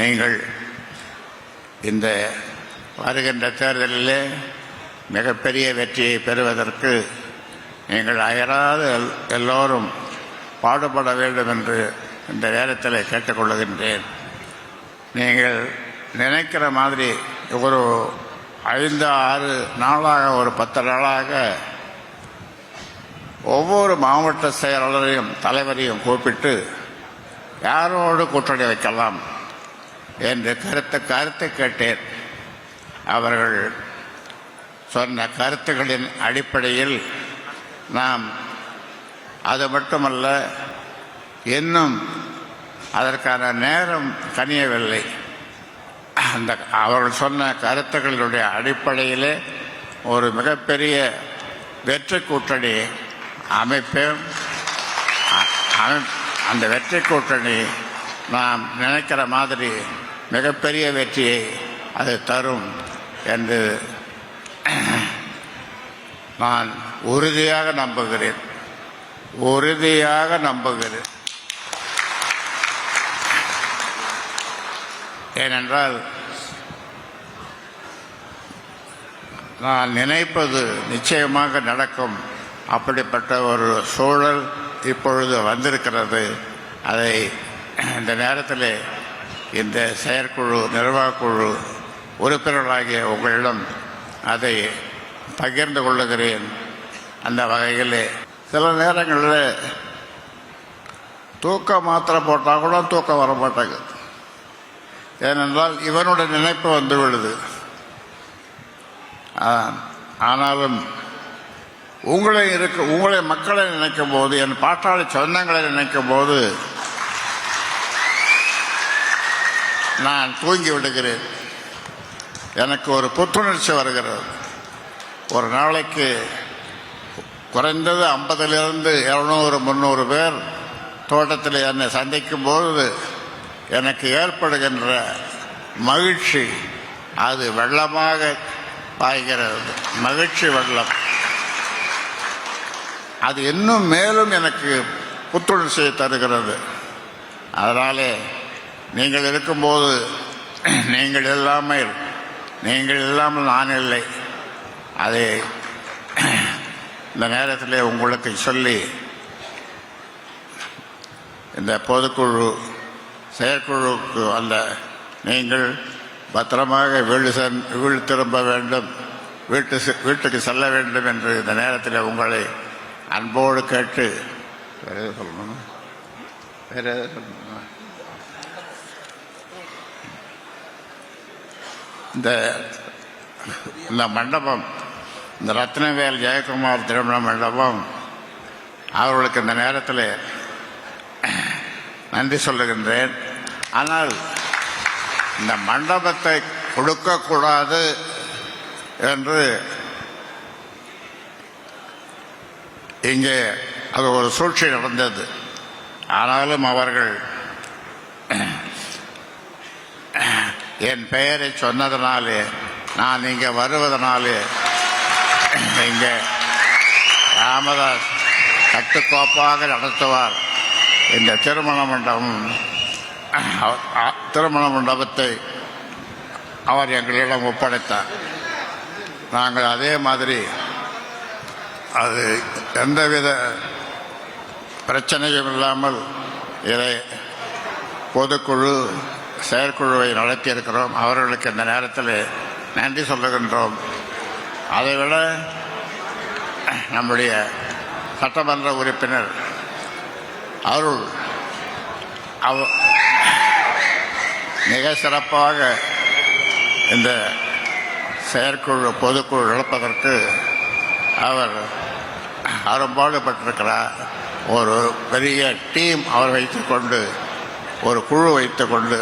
நீங்கள் இந்த வருகின்ற தேர்தலிலே மிகப்பெரிய வெற்றியை பெறுவதற்கு நீங்கள் அயராது எல்லோரும் பாடுபட வேண்டும் என்று இந்த நேரத்தில் கேட்டுக்கொள்ளுகின்றேன். நீங்கள் நினைக்கிற மாதிரி ஒரு 5-6 நாளாக, ஒரு 10 நாளாக ஒவ்வொரு மாவட்ட செயலாளரையும் தலைவரையும் கூப்பிட்டு யாரோடு கூட்டணி வைக்கலாம் என்று கருத்து கேட்டேன். அவர்கள் சொன்ன கருத்துக்களின் அடிப்படையில் நாம் அது மட்டுமல்ல, இன்னும் அதற்கான நேரம் கனியவில்லை. அந்த அவர்கள் சொன்ன கருத்துக்களுடைய அடிப்படையிலே ஒரு மிகப்பெரிய வெற்றி கூட்டணி அமைப்பேன். அந்த வெற்றி கூட்டணி நாம் நினைக்கிற மாதிரி மிகப்பெரிய வெற்றியை அது தரும் என்று நான் உறுதியாக நம்புகிறேன். ஏனென்றால் நான் நினைப்பது நிச்சயமாக நடக்கும். அப்படிப்பட்ட ஒரு சூழல் இப்பொழுது வந்திருக்கிறது. அதை இந்த நேரத்தில் இந்த செயற்குழு, நிர்வாகக்குழு உறுப்பினர்களாகிய உங்களிடம் அதை பகிர்ந்து கொள்ளுகிறேன். அந்த வகையில் சில நேரங்களில் தூக்க மாத்திரை போட்டால் கூட தூக்கம் வர மாட்டாங்க. ஏனென்றால் இவனுடைய நினைப்பு வந்து விடுது. ஆனாலும் உங்களை மக்களை நினைக்கும் போது, என் பாட்டாளி சொந்தங்களை நினைக்கும் போது நான் தூங்கி விடுகிறேன். எனக்கு ஒரு புத்துணர்ச்சி வருகிறது. ஒரு நாளைக்கு குறைந்தது 50லிருந்து 200-300 பேர் தோட்டத்தில் என்னை சந்திக்கும் போது எனக்கு ஏற்படுகின்ற மகிழ்ச்சி அது வெள்ளமாக பாய்கிறது. மகிழ்ச்சி வெள்ளம் அது இன்னும் மேலும் எனக்கு புத்துணர்ச்சியை தருகிறது. அதனாலே நீங்கள் இருக்கும்போது நீங்கள் இல்லாமல் நான் இல்லை. அதை இந்த நேரத்தில் உங்களுக்கு சொல்லி, இந்த பொதுக்குழு செயற்குழுவுக்கு அந்த நீங்கள் பத்திரமாக வீடு திரும்ப வேண்டும், வீட்டுக்கு செல்ல வேண்டும் என்று இந்த நேரத்தில் உங்களை அன்போடு கேட்டு, வேற எதாவது சொல்லணும்? இந்த மண்டபம், இந்த ரத்னவேல் ஜெயக்குமார் திருமண மண்டபம், அவர்களுக்கு இந்த நேரத்தில் நன்றி சொல்லுகின்றேன். ஆனால் இந்த மண்டபத்தை கொடுக்கக்கூடாது என்று இங்கே அது ஒரு சூழ்ச்சி நடந்தது. ஆனாலும் அவர்கள் என் பெயரை சொன்னதனாலே, நான் இங்கே வருவதனாலே, இங்கே ராமதாஸ் கட்டுக்கோப்பாக நடத்துவார். இந்த திருமண மண்டபத்தை அவர் எங்களிடம் ஒப்படைத்தார். நாங்கள் அதே மாதிரி அது எந்தவித பிரச்சனையும் இல்லாமல் இதை பொதுக்குழு செயற்குழுவை நடத்தியிருக்கிறோம். அவர்களுக்கு இந்த நேரத்தில் நன்றி சொல்லுகின்றோம். அதைவிட நம்முடைய சட்டமன்ற உறுப்பினர் அருள் மிக சிறப்பாக இந்த செயற்குழு பொதுக்குழு நடப்பதற்கு அவர் அரும்பாடுபட்டிருக்கிறார். ஒரு பெரிய டீம் அவர் வைத்துக்கொண்டு, ஒரு குழு வைத்துக்கொண்டு,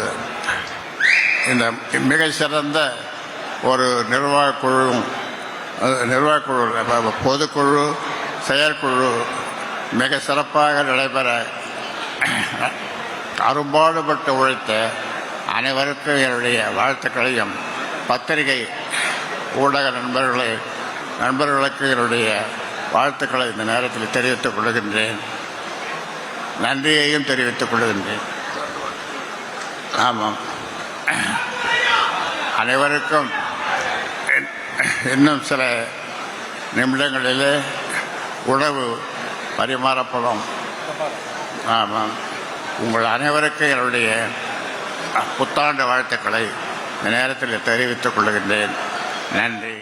இந்த மிக சிறந்த ஒரு நிர்வாகக்குழு, பொதுக்குழு செயற்குழு மிக சிறப்பாக நடைபெற அரும்பாடுபட்டு உழைத்த அனைவருக்கும் என்னுடைய வாழ்த்துக்களையும், பத்திரிகை ஊடக நண்பர்களுக்கு என்னுடைய வாழ்த்துக்களை இந்த நேரத்தில் தெரிவித்துக் கொள்கின்றேன். நன்றியையும் தெரிவித்துக் கொள்கின்றேன். ஆமாம், அனைவருக்கும் இன்னும் சில நிமிடங்களிலே உணவு பரிமாறப்படும். ஆமாம், உங்கள் அனைவருக்கும் என்னுடைய புத்தாண்டு வாழ்த்துக்களை இந்த நேரத்தில் தெரிவித்துக் கொள்கின்றேன். நன்றி.